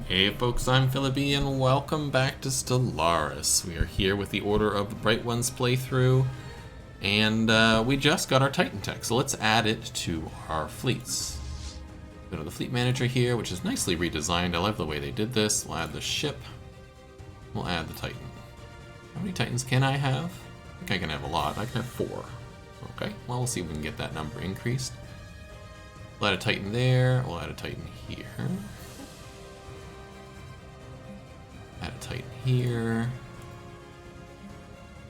Hey folks, I'm Philippi and welcome back to Stellaris. We are here with the Order of the Bright Ones playthrough, and we just got our Titan tech, so let's add it to our fleets. Go to the fleet manager here, which is nicely redesigned. I love the way they did this. We'll add the ship. We'll add the Titan. How many Titans can I have? I think I can have a lot. I can have 4. Okay, well, we'll see if we can get that number increased. We'll add a Titan there. We'll add a Titan here. Add a Titan here.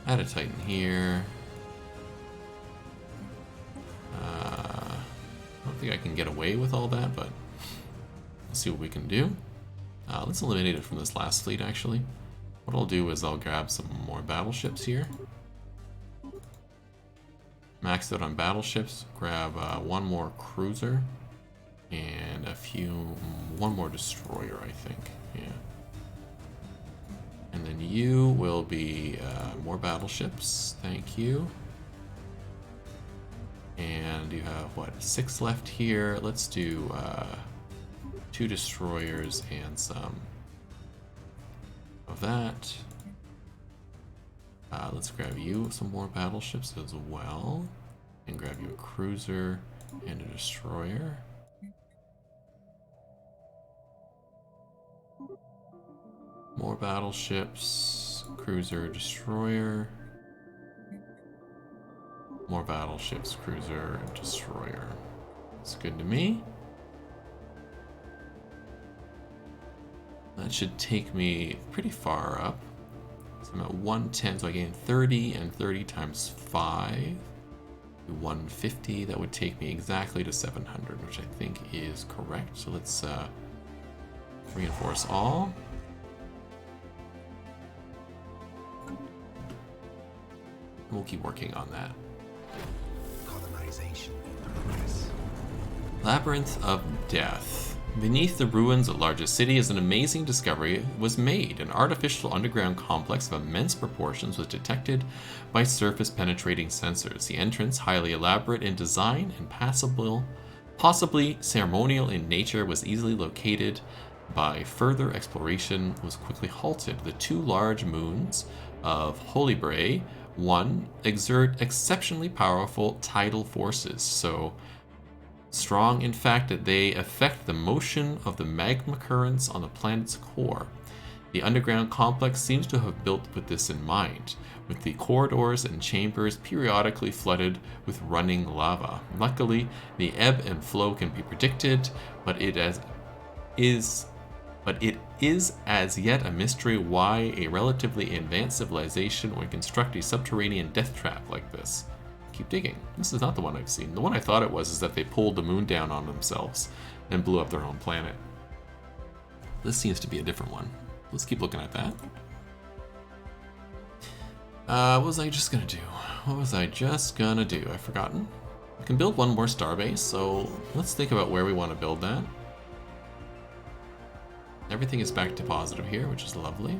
Add a Titan here. I don't think I can get away with all that, but let's see what we can do. Let's eliminate it from this last fleet, actually. What I'll do is I'll grab some more battleships here. Maxed out on battleships. Grab one more cruiser. And one more destroyer, I think. Yeah. And then you will be more battleships. Thank you. And you have, what, 6 left here. Let's do 2 destroyers and some of that. Let's grab you some more battleships as well. And grab you a cruiser and a destroyer. More battleships, cruiser, destroyer. More battleships, cruiser, destroyer. That's good to me. That should take me pretty far up. So I'm at 110, so I gain 30, and 30 times 5. 150, that would take me exactly to 700, which I think is correct. So let's reinforce all. We'll keep working on that. Colonization in progress. Labyrinth of Death. Beneath the ruins of the largest city is an amazing discovery was made. An artificial underground complex of immense proportions was detected by surface-penetrating sensors. The entrance, highly elaborate in design and possibly ceremonial in nature, was easily located. By further exploration was quickly halted. The 2 large moons of Holybray 1 exert exceptionally powerful tidal forces, so strong in fact that they affect the motion of the magma currents on the planet's core. The underground complex seems to have built with this in mind, with the corridors and chambers periodically flooded with running lava. Luckily, the ebb and flow can be predicted, but it is as yet a mystery why a relatively advanced civilization would construct a subterranean death trap like this. Keep digging. This is not the one I've seen. The one I thought it was is that they pulled the moon down on themselves and blew up their own planet. This seems to be a different one. Let's keep looking at that. What was I just gonna do? I've forgotten. I can build one more starbase, so let's think about where we want to build that. Everything is back to positive here, which is lovely.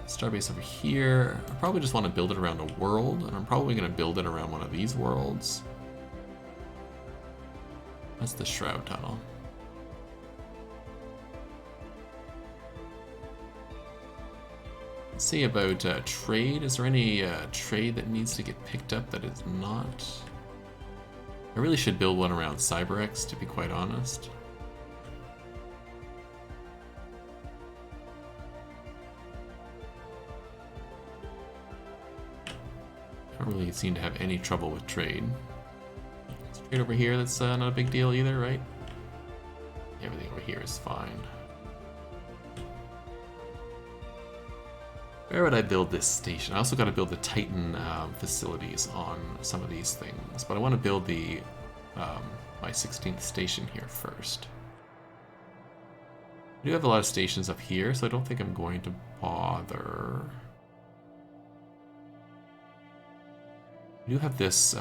Starbase over here. I probably just want to build it around a world, and I'm probably going to build it around one of these worlds. That's the Shroud Tunnel. Let's see about trade. Is there any trade that needs to get picked up that is not? I really should build one around CyberX, to be quite honest. I don't really seem to have any trouble with trade. Trade over here, that's not a big deal either, right? Everything over here is fine. Where would I build this station? I also got to build the Titan facilities on some of these things, but I want to build the my 16th station here first. I do have a lot of stations up here, so I don't think I'm going to bother. We do have this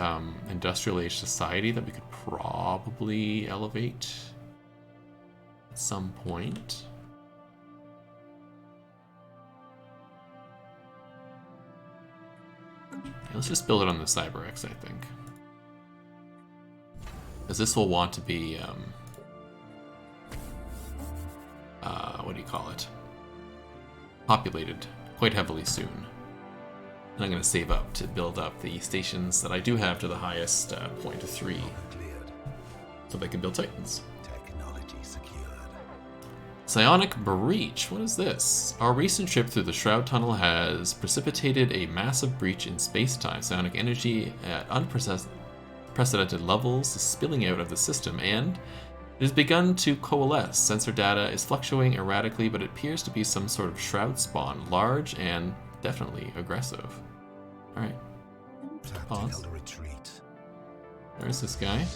industrial age society that we could probably elevate at some point. Okay, let's just build it on the CyberX, I think. Because this will want to be what do you call it? Populated quite heavily soon. And I'm going to save up to build up the stations that I do have to the highest point of 3. So they can build Titans. Technology secured. Psionic Breach. What is this? Our recent trip through the Shroud Tunnel has precipitated a massive breach in space-time. Psionic energy at unprecedented levels is spilling out of the system, and it has begun to coalesce. Sensor data is fluctuating erratically, but it appears to be some sort of Shroud spawn, large and definitely aggressive. Alright. Pause. Retreat. There's this guy.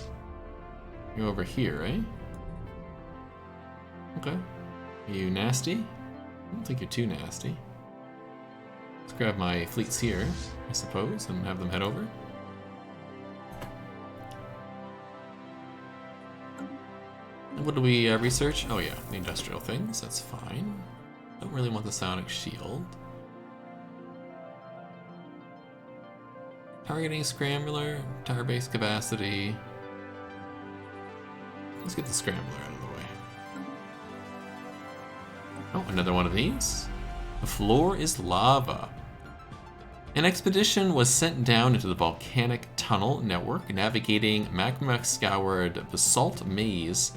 You're over here, right? Okay. Are you nasty? I don't think you're too nasty. Let's grab my fleets here, I suppose, and have them head over. And what do we research? Oh yeah, the industrial things, that's fine. Don't really want the psionic shield. Targeting scrambler, tower base capacity. Let's get the scrambler out of the way. Oh, another one of these. The floor is lava. An expedition was sent down into the volcanic tunnel network. Navigating magma-scoured basalt maze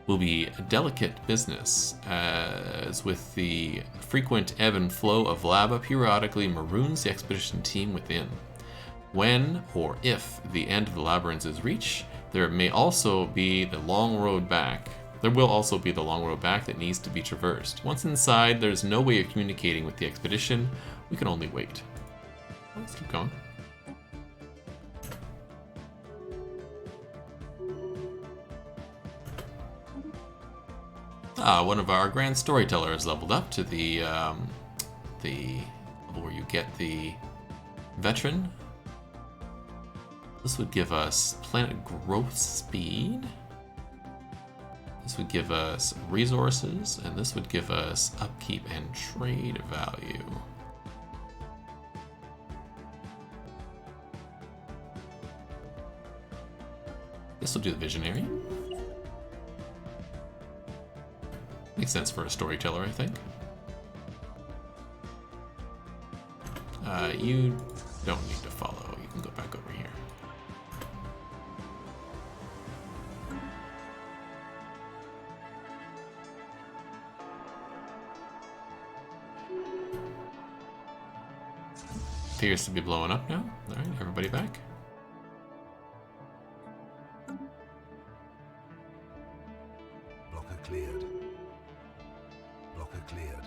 will be a delicate business, as with the frequent ebb and flow of lava periodically maroons the expedition team within. When, or if, the end of the labyrinth is reached, there may also be the long road back. There will also be the long road back that needs to be traversed. Once inside, there's no way of communicating with the expedition. We can only wait. Let's keep going. One of our grand storytellers leveled up to the level where you get the veteran. This would give us planet growth speed. This would give us resources, and this would give us upkeep and trade value. This will do the visionary. Makes sense for a storyteller, I think. You don't need to follow. You can go back over here. Appears to be blowing up now. Alright, everybody back. Blocker cleared. Blocker cleared.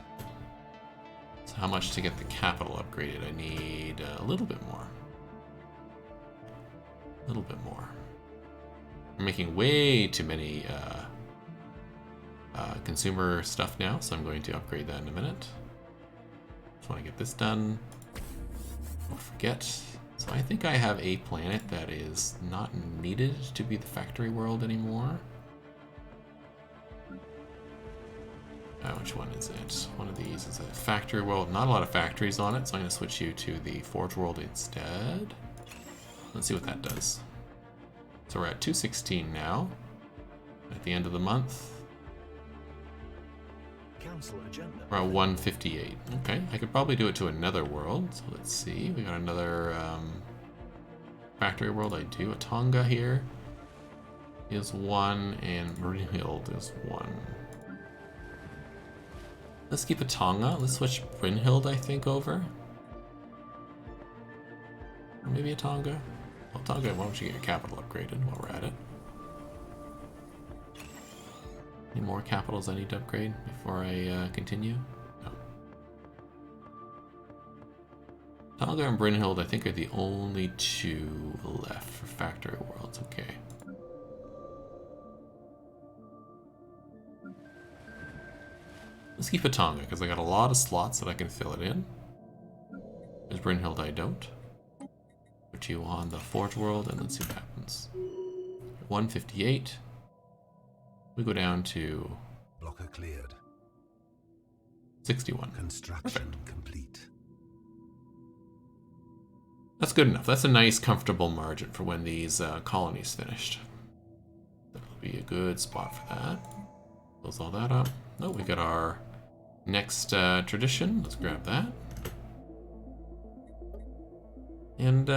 So how much to get the capital upgraded? I need a little bit more. A little bit more. I'm making way too many consumer stuff now, so I'm going to upgrade that in a minute. Just want to get this done. Don't forget. So I think I have a planet that is not needed to be the factory world anymore. Which one is it? One of these is a factory world. Not a lot of factories on it, so I'm going to switch you to the forge world instead. Let's see what that does. So we're at 216 now. At the end of the month, Council agenda. we're at 158. Okay, I could probably do it to another world. So let's see. We got another factory world. I do. A Tonga here is 1, and Brynhild is 1. Let's keep a Tonga. Let's switch Brynhild, I think, over. Or maybe a Tonga. Well, Tonga, why don't you get your capital upgraded while we're at it? Any more capitals I need to upgrade before I continue? No. Tonga and Brynhild, I think, are the only two left for factory worlds. Okay. Let's keep a Tonga, because I got a lot of slots that I can fill it in. There's Brynhild, I don't. Put you on the Forge World, and let's see what happens. 158. We go down to... Blocker cleared. 61. Construction complete. That's good enough. That's a nice, comfortable margin for when these colonies finished. That'll be a good spot for that. Close all that up. Oh, we got our Next tradition, let's grab that. And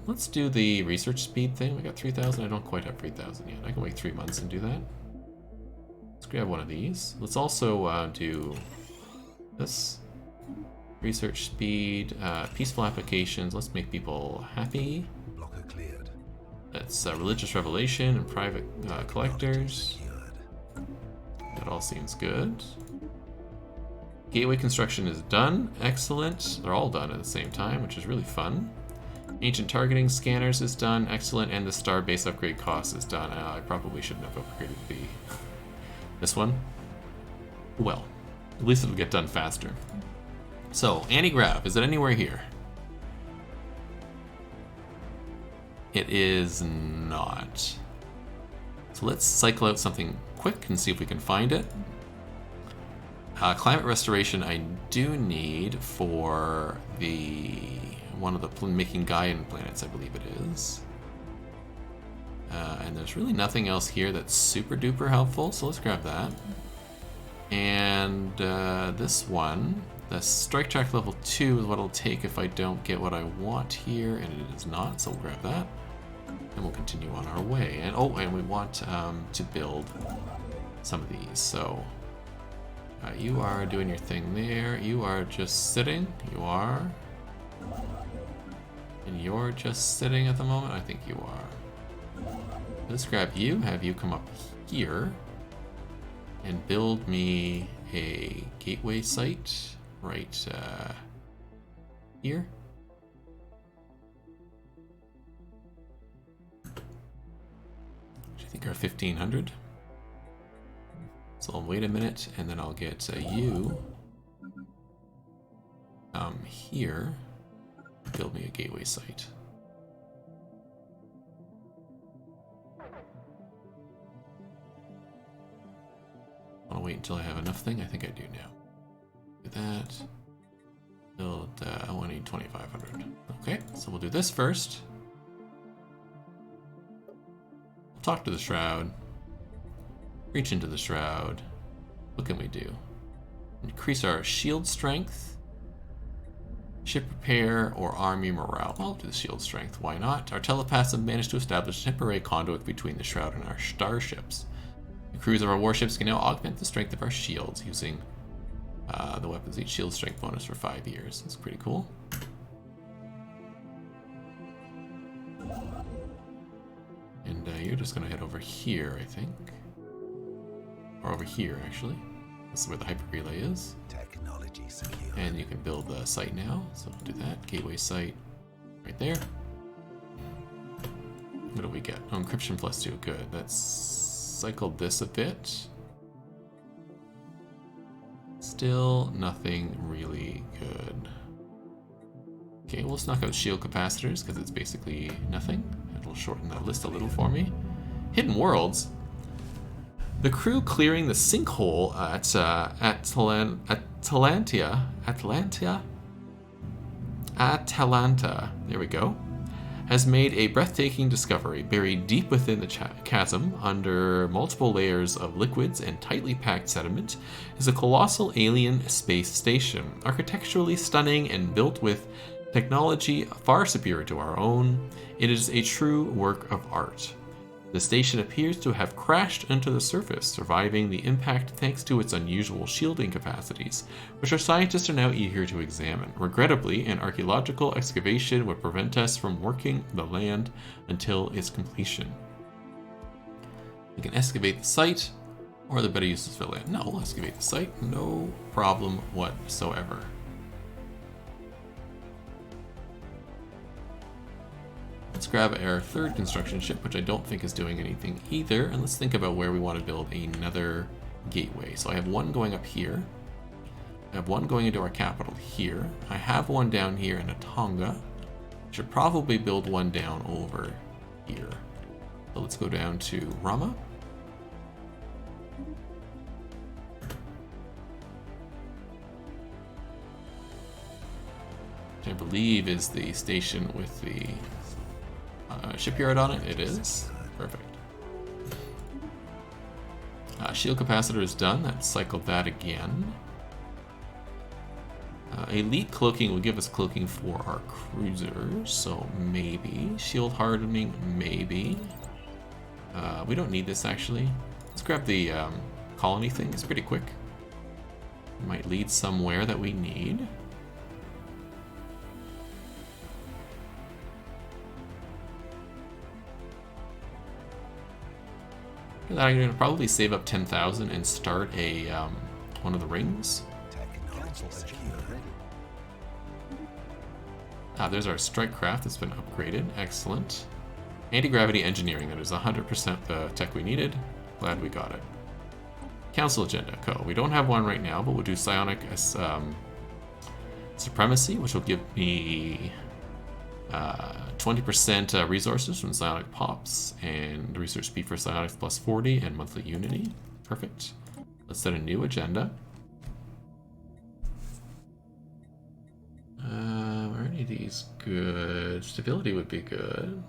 let's do the research speed thing. We got 3,000. I don't quite have 3,000 yet. I can wait 3 months and do that. Let's grab one of these. Let's also do this. Research speed, peaceful applications. Let's make people happy. Blocker cleared. That's religious revelation and private collectors. That all seems good. Gateway construction is done. Excellent. They're all done at the same time, which is really fun. Ancient targeting scanners is done. Excellent. And the star base upgrade cost is done. I probably shouldn't have upgraded this one. Well, at least it'll get done faster. So, anti-grav, is it anywhere here? It is not. So let's cycle out something quick and see if we can find it. Climate restoration I do need for one of the making Gaian planets, I believe it is. And there's really nothing else here that's super duper helpful, so let's grab that. And this one, the strike track level 2 is what it'll take if I don't get what I want here, and it is not, so we'll grab that. And we'll continue on our way. And oh, and we want to build some of these, so you are doing your thing there. You are just sitting. You are. And you're just sitting at the moment? I think you are. Let's grab you, have you come up here and build me a gateway site right here. Which I think are 1,500. So I'll wait a minute, and then I'll get you here, build me a gateway site. I want to wait until I have enough thing. I think I do now. Do that. Build, I need 2,500. Okay, so we'll do this first. We'll talk to the Shroud. Reach into the Shroud. What can we do? Increase our shield strength, ship repair, or army morale. Well, I'll do the shield strength. Why not? Our telepaths have managed to establish a temporary conduit between the Shroud and our starships. The crews of our warships can now augment the strength of our shields using the weapons each shield strength bonus for 5 years. That's pretty cool. And you're just going to head over here, I think. Or over here, actually. This is where the hyper relay is. Technology secure. And you can build the site now, so we'll do that. Gateway site right there. What do we get? Oh, encryption +2. Good. Let's cycle this a bit. Still nothing really good. Okay, well, let's knock out shield capacitors because it's basically nothing. It'll shorten that list a little for me. Hidden worlds. The crew clearing the sinkhole at Atalanta, there we go, has made a breathtaking discovery. Buried deep within the chasm, under multiple layers of liquids and tightly packed sediment, is a colossal alien space station, architecturally stunning and built with technology far superior to our own. It is a true work of art. The station appears to have crashed into the surface, surviving the impact thanks to its unusual shielding capacities, which our scientists are now eager to examine. Regrettably, an archaeological excavation would prevent us from working the land until its completion. We can excavate the site, or the better use is for land. No, we'll excavate the site, no problem whatsoever. Let's grab our third construction ship, which I don't think is doing anything either, and let's think about where we want to build another gateway. So I have one going up here. I have one going into our capital here. I have one down here in Atonga. Should probably build one down over here. So let's go down to Rama. Which I believe is the station with the shipyard on it. It is. Perfect. Shield capacitor is done. Let's cycle that again. Elite cloaking will give us cloaking for our cruisers, so maybe. Shield hardening, maybe. We don't need this actually. Let's grab the colony thing, it's pretty quick. Might lead somewhere that we need. I'm going to probably save up 10,000 and start a one of the rings. There's our strike craft that's been upgraded. Excellent. Anti-gravity engineering. That is 100% the tech we needed. Glad we got it. Council agenda. Cool. We don't have one right now, but we'll do psionic supremacy, which will give me 20% resources from psionic pops and research speed for psionics plus 40 and monthly unity. Perfect. Let's set a new agenda. Are any of these good? Stability would be good.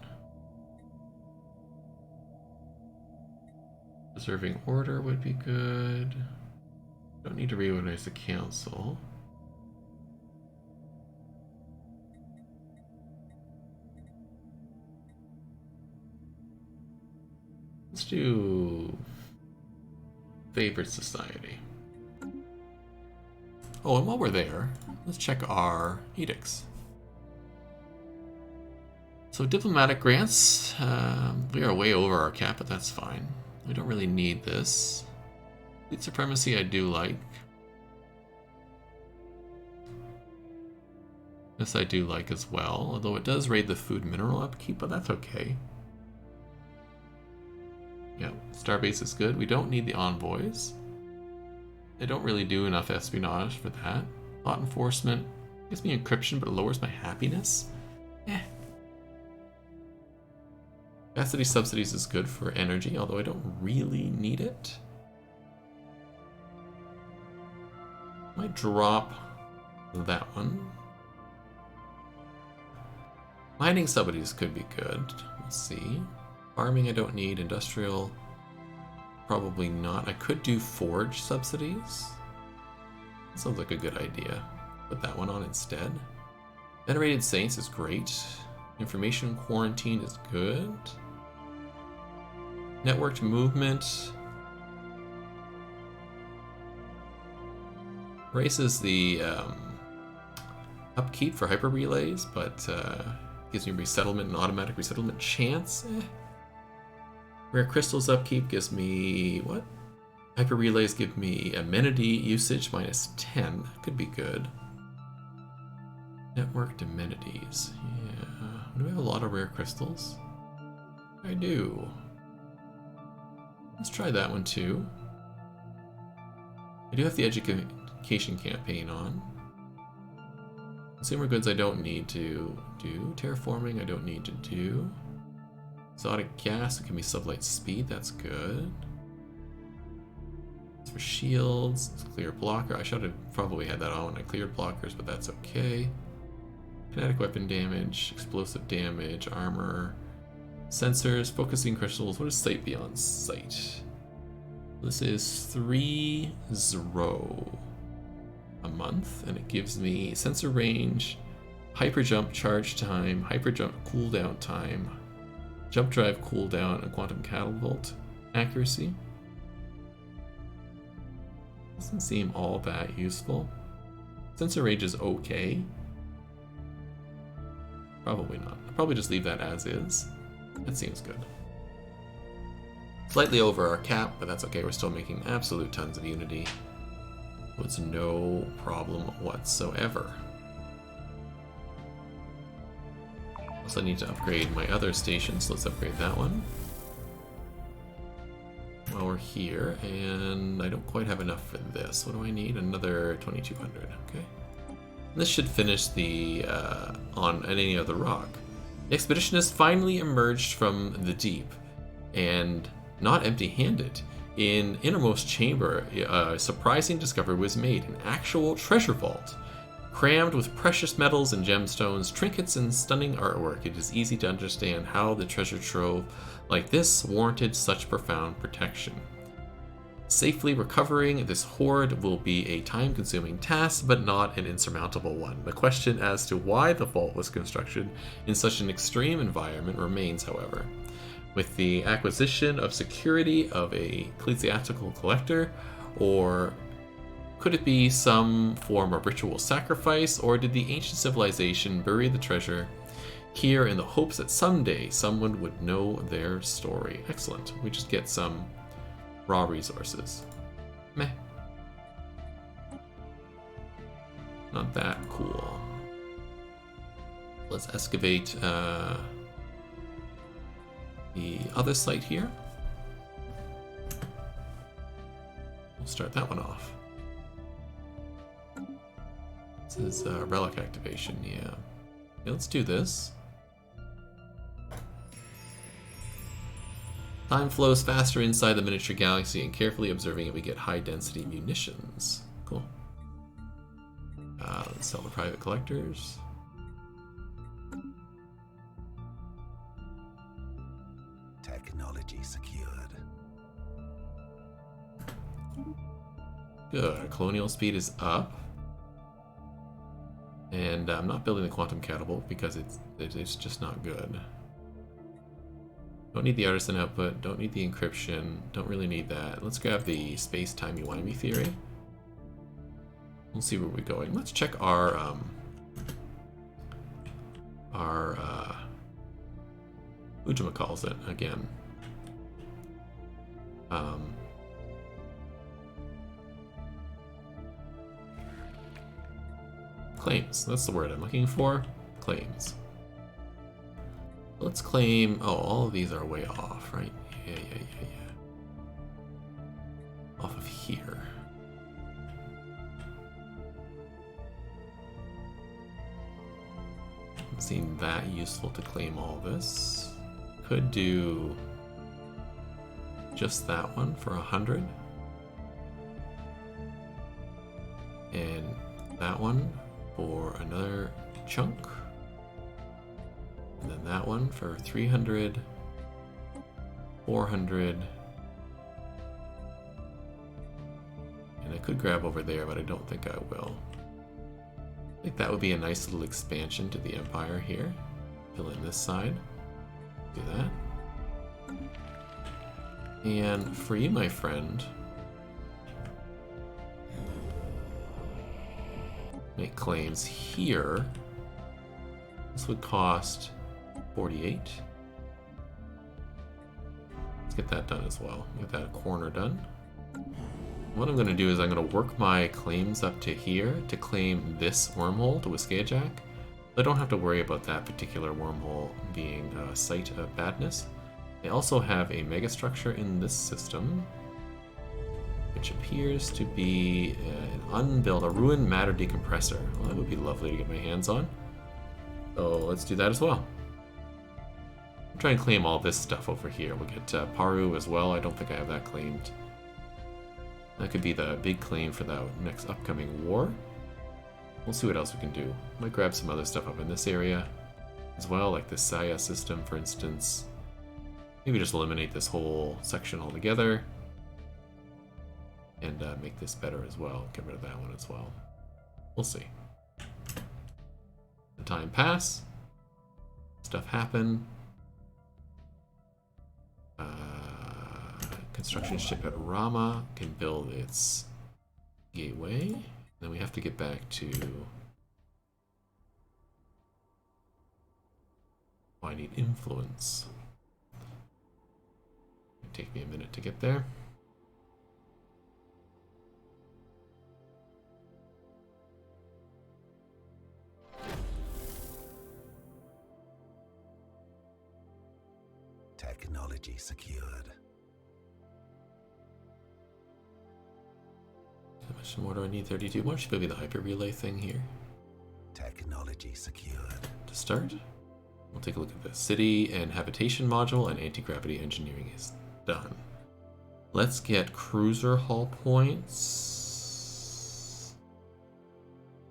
Preserving order would be good. Don't need to reorganize the council. Let's do favored society. Oh, and while we're there, let's check our edicts. So diplomatic grants, we are way over our cap, but that's fine. We don't really need this. Fleet supremacy I do like. This I do like as well, although it does raid the food mineral upkeep, but that's okay. Yeah, Starbase is good. We don't need the envoys. They don't really do enough espionage for that. Thought enforcement gives me encryption, but it lowers my happiness. Capacity subsidies is good for energy, although I don't really need it. Might drop that one. Mining subsidies could be good. Let's see. Farming I don't need. Industrial, probably not. I could do forge subsidies. That sounds like a good idea. Put that one on instead. Venerated Saints is great. Information quarantine is good. Networked movement raises the upkeep for hyper relays, but gives me resettlement and automatic resettlement chance. Rare crystals upkeep gives me what? Hyper relays give me amenity usage minus 10. That could be good. Networked amenities. Yeah. Do we have a lot of rare crystals? I do. Let's try that one too. I do have the education campaign on. Consumer goods I don't need to do. Terraforming I don't need to do. Exotic gas, it can be sublight speed, that's good. It's for shields, it's clear blocker. I should have probably had that on when I cleared blockers, but that's okay. Kinetic weapon damage, explosive damage, armor, sensors, focusing crystals. What is sight beyond sight? This is 3 0 a month, and it gives me sensor range, hyper jump charge time, hyper jump cooldown time, jump drive cooldown, and quantum catapult accuracy. Doesn't seem all that useful. Sensor range is okay. Probably not. I'll probably just leave that as is. That seems good. Slightly over our cap, but that's okay. We're still making absolute tons of unity. It's no problem whatsoever. Also, I need to upgrade my other stations. Let's upgrade that one while we're here. And I don't quite have enough for this. What do I need? Another 2200. Okay. This should finish the on any other rock. The expeditionist finally emerged from the deep, and not empty-handed. In Innermost Chamber, a surprising discovery was made: an actual treasure vault, crammed with precious metals and gemstones, trinkets, and stunning artwork. It is easy to understand how the treasure trove like this warranted such profound protection. Safely recovering this hoard will be a time-consuming task, but not an insurmountable one. The question as to why the vault was constructed in such an extreme environment remains, however. With the acquisition of security of a ecclesiastical collector, or could it be some form of ritual sacrifice, or did the ancient civilization bury the treasure here in the hopes that someday someone would know their story? Excellent. We just get some raw resources. Meh. Not that cool. Let's excavate the other site here. We'll start that one off. This is relic activation, yeah. Let's do this. Time flows faster inside the miniature galaxy, and carefully observing it, we get high-density munitions. Cool. Let's sell the private collectors. Technology secured. Good. Our colonial speed is up. And I'm not building the quantum catapult because it's just not good. Don't need the artisan output, don't need the encryption, don't really need that. Let's grab the space-timey-wimey theory. We'll see where we're going. Let's check our whatchamacallit again. Claims, that's the word I'm looking for. Claims. Let's claim, oh, all of these are way off, right? Yeah. Off of here. Doesn't seem that useful to claim all this. Could do just that one for 100. And that one for another chunk. And then that one for 300, 400. And I could grab over there, but I don't think I will. I think that would be a nice little expansion to the Empire here. Fill in this side. Do that. And for you, my friend, make claims here. This would cost 48. Let's get that done as well. Get that corner done. What I'm going to do is I'm going to work my claims up to here to claim this wormhole to Wiskejack. I don't have to worry about that particular wormhole being a site of badness. They also have a megastructure in this system, which appears to be an a ruined matter decompressor. Well, that would be lovely to get my hands on. So let's do that as well. I'm trying to claim all this stuff over here. We'll get Paru as well. I don't think I have that claimed. That could be the big claim for the next upcoming war. We'll see what else we can do. Might grab some other stuff up in this area as well, like the Saya system, for instance. Maybe just eliminate this whole section altogether and make this better as well. Get rid of that one as well. We'll see. The time pass. Stuff happen. Construction ship at Rama can build its gateway. Then we have to get back to... Oh, I need influence. It'll take me a minute to get there. Technology secured. How much more do I need? 32. Why don't you maybe the hyper relay thing here? Technology secured. To start, we'll take a look at the city and habitation module, and anti-gravity engineering is done. Let's get cruiser hull points.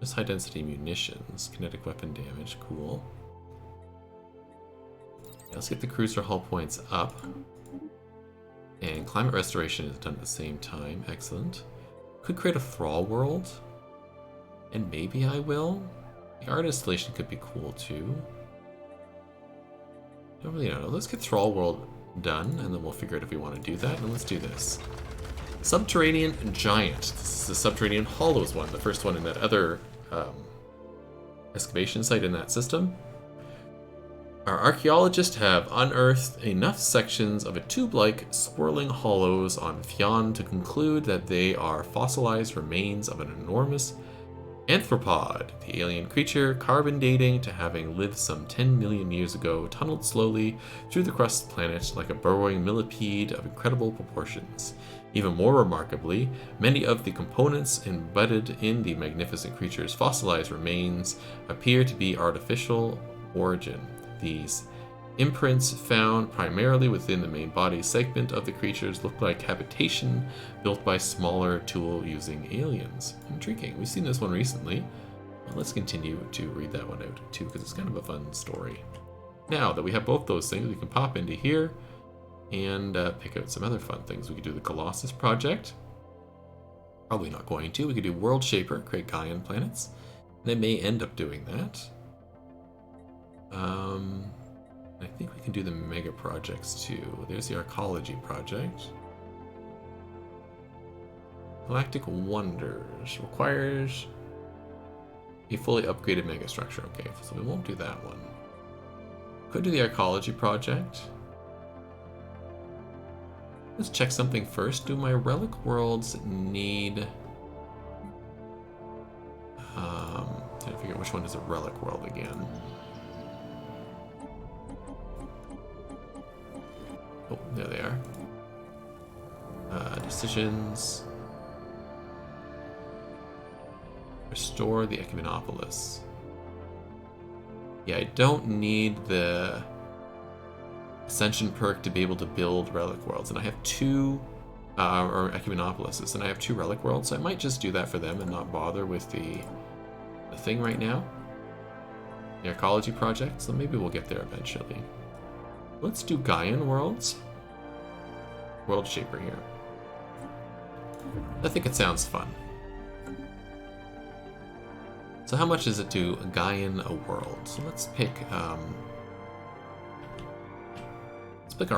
Just high density munitions, kinetic weapon damage, cool. Let's get the cruiser hull points up. And climate restoration is done at the same time. Excellent. Could create a thrall world. And maybe I will. The art installation could be cool too. Don't really know. Let's get thrall world done, and then we'll figure out if we want to do that. And let's do this. Subterranean Giant. This is the Subterranean Hollows one, the first one in that other excavation site in that system. Our archaeologists have unearthed enough sections of a tube-like swirling hollows on Fionn to conclude that they are fossilized remains of an enormous anthropod. The alien creature, carbon dating to having lived some 10 million years ago, tunneled slowly through the crust planet like a burrowing millipede of incredible proportions. Even more remarkably, many of the components embedded in the magnificent creature's fossilized remains appear to be artificial origin. These imprints, found primarily within the main body segment of the creatures, look like habitation built by smaller tool-using aliens. Intriguing. We've seen this one recently. Well, let's continue to read that one out too, because it's kind of a fun story. Now that we have both those things, we can pop into here and pick out some other fun things. We could do the Colossus project. Probably not going to. We could do World Shaper, create Gaian planets. They may end up doing that. I think we can do the mega projects too. There's the Arcology project. Galactic Wonders requires a fully upgraded mega structure. Okay, so we won't do that one. Could do the Arcology project. Let's check something first. Do my relic worlds need... trying to figure out which one is a relic world again. Oh, there they are. Decisions. Restore the Ecumenopolis. Yeah, I don't need the Ascension perk to be able to build relic worlds, and I have two, or Ecumenopolises, and I have two relic worlds, so I might just do that for them and not bother with the thing right now. The Arcology project, so maybe we'll get there eventually. Let's do Gaian worlds. World Shaper here. I think it sounds fun. So how much is it to Gaian a world? So let's pick our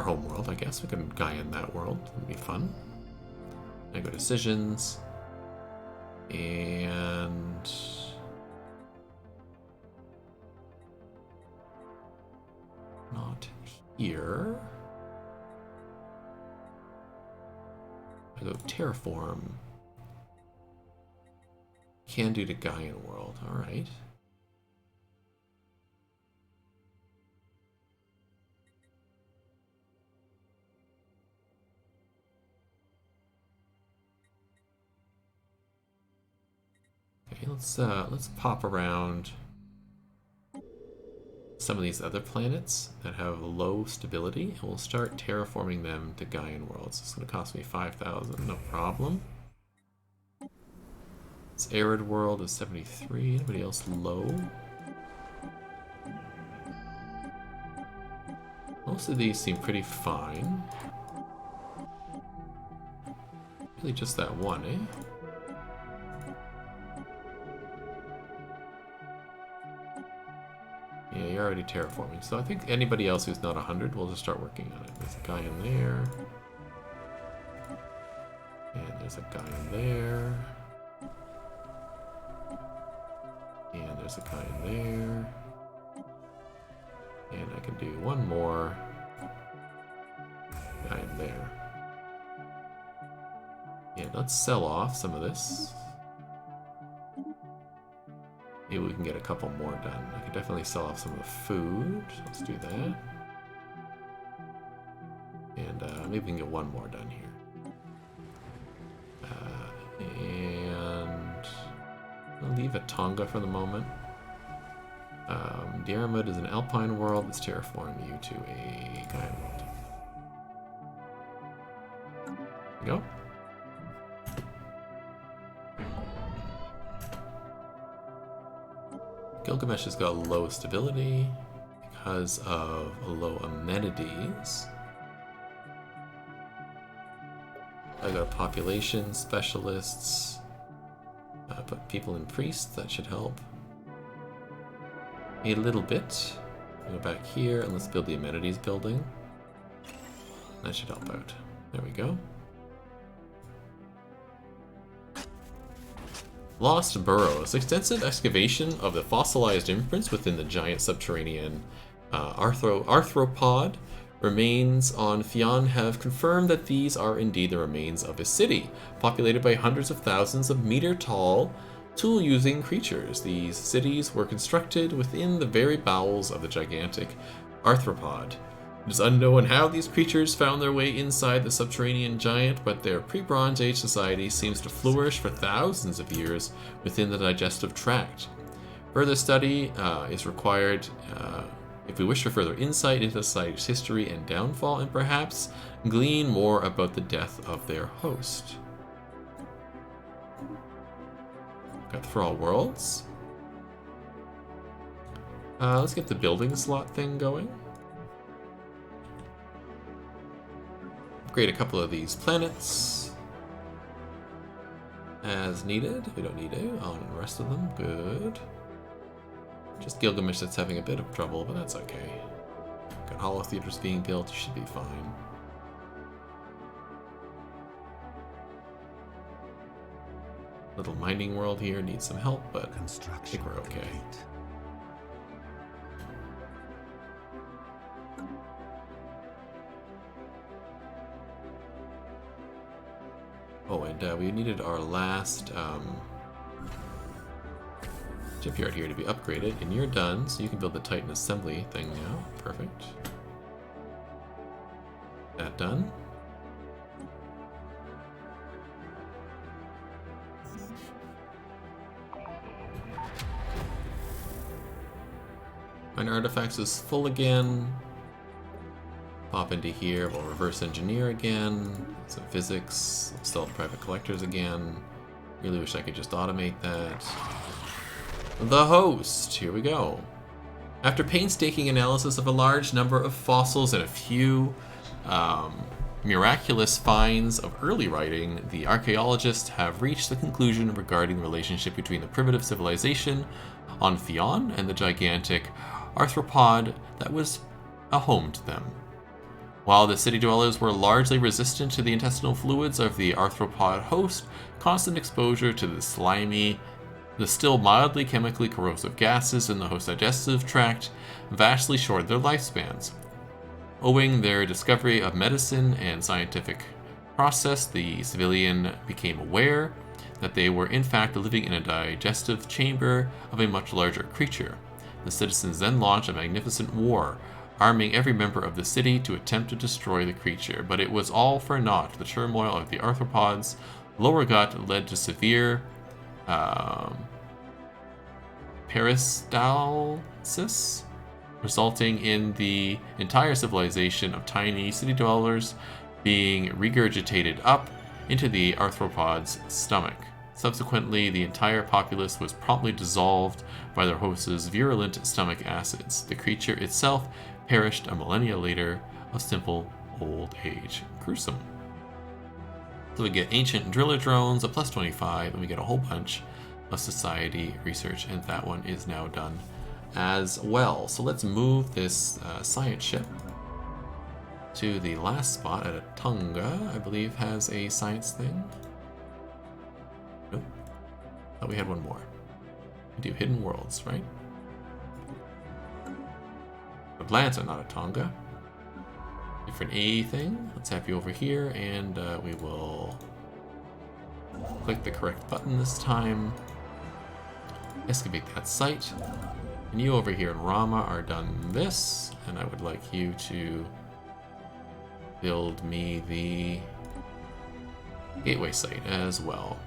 home world, I guess. We can Gaian that world. It'd be fun. I go decisions. And not here. I go terraform. Can do to Gaian world. All right. Okay, let's pop around some of these other planets that have low stability, and we'll start terraforming them to Gaian worlds. It's going to cost me 5,000, no problem. This arid world is 73. Anybody else low? Most of these seem pretty fine. Really just that one, eh? Yeah, you're already terraforming. So I think anybody else who's not 100, we'll just start working on it. There's a guy in there. And there's a guy in there. And there's a guy in there. And I can do one more guy in there. Yeah, let's sell off some of this. Maybe we can get a couple more done. I could definitely sell off some of the food. Let's do that. And maybe we can get one more done here. And I'll leave a Tonga for the moment. Diarmid is an alpine world. Let's terraform you to a Gaian world. There we go. Gilgamesh has got low stability because of low amenities. population specialists. Put people in priests, that should help. A little bit. Go back here and let's build the amenities building. That should help out. There we go. Lost burrows. Extensive excavation of the fossilized imprints within the giant subterranean arthropod remains on Fionn have confirmed that these are indeed the remains of a city, populated by hundreds of thousands of meter-tall, tool-using creatures. These cities were constructed within the very bowels of the gigantic arthropod. It is unknown how these creatures found their way inside the subterranean giant, but their pre-Bronze Age society seems to flourish for thousands of years within the digestive tract. Further study is required if we wish for further insight into the society's history and downfall, and perhaps glean more about the death of their host. Got the For All Worlds. Let's get the building slot thing going. Upgrade a couple of these planets as needed. We don't need to on the rest of them. Good. Just Gilgamesh that's having a bit of trouble, but that's okay. Got hollow theaters being built. You should be fine. Little mining world here needs some help, but I think we're okay. Oh, and we needed our last shipyard here to be upgraded, and you're done, so you can build the Titan assembly thing now. Perfect. That done. Minor artifacts is full again. Pop into here, we'll reverse engineer again. Some physics, sell to private collectors again. Really wish I could just automate that. The host, here we go. After painstaking analysis of a large number of fossils and a few miraculous finds of early writing, the archaeologists have reached the conclusion regarding the relationship between the primitive civilization on Fionn and the gigantic arthropod that was a home to them. While the city dwellers were largely resistant to the intestinal fluids of the arthropod host, constant exposure to the still mildly chemically corrosive gases in the host digestive tract vastly shortened their lifespans. Owing their discovery of medicine and scientific process, the civilian became aware that they were in fact living in a digestive chamber of a much larger creature. The citizens then launched a magnificent war, arming every member of the city to attempt to destroy the creature, but it was all for naught. The turmoil of the arthropods' lower gut led to severe peristalsis, resulting in the entire civilization of tiny city dwellers being regurgitated up into the arthropod's stomach. Subsequently, the entire populace was promptly dissolved by their host's virulent stomach acids. The creature itself perished a millennia later of simple old age. Gruesome. So we get ancient driller drones, a plus 25, and we get a whole bunch of society research, and that one is now done as well. So let's move this science ship to the last spot at Atunga. I believe has a science thing. Nope. Thought we had one more. We do hidden worlds, right? Atlanta, not Atunga. Different A thing. Let's have you over here, and we will click the correct button this time. Excavate that site. And you over here in Rama are done this, and I would like you to build me the gateway site as well.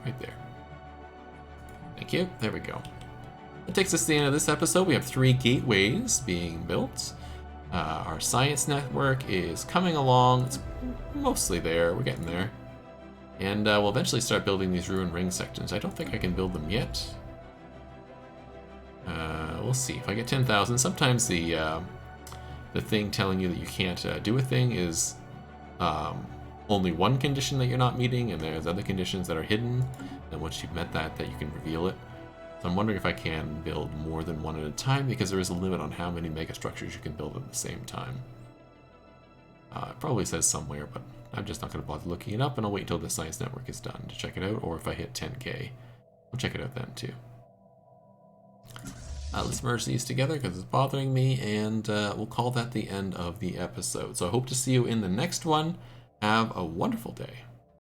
Right there. Thank you. There we go. That takes us to the end of this episode. We have 3 gateways being built. Our science network is coming along. It's mostly there. We're getting there. And we'll eventually start building these ruined ring sections. I don't think I can build them yet. We'll see. If I get 10,000, sometimes the thing telling you that you can't do a thing is only one condition that you're not meeting, and there's other conditions that are hidden, and once you've met that you can reveal it. So I'm wondering if I can build more than one at a time, because there is a limit on how many megastructures you can build at the same time. It probably says somewhere, but I'm just not going to bother looking it up, and I'll wait until the science network is done to check it out, or if I hit 10k, I'll check it out then too. Let's merge these together because it's bothering me, and we'll call that the end of the episode. So I hope to see you in the next one. Have a wonderful day.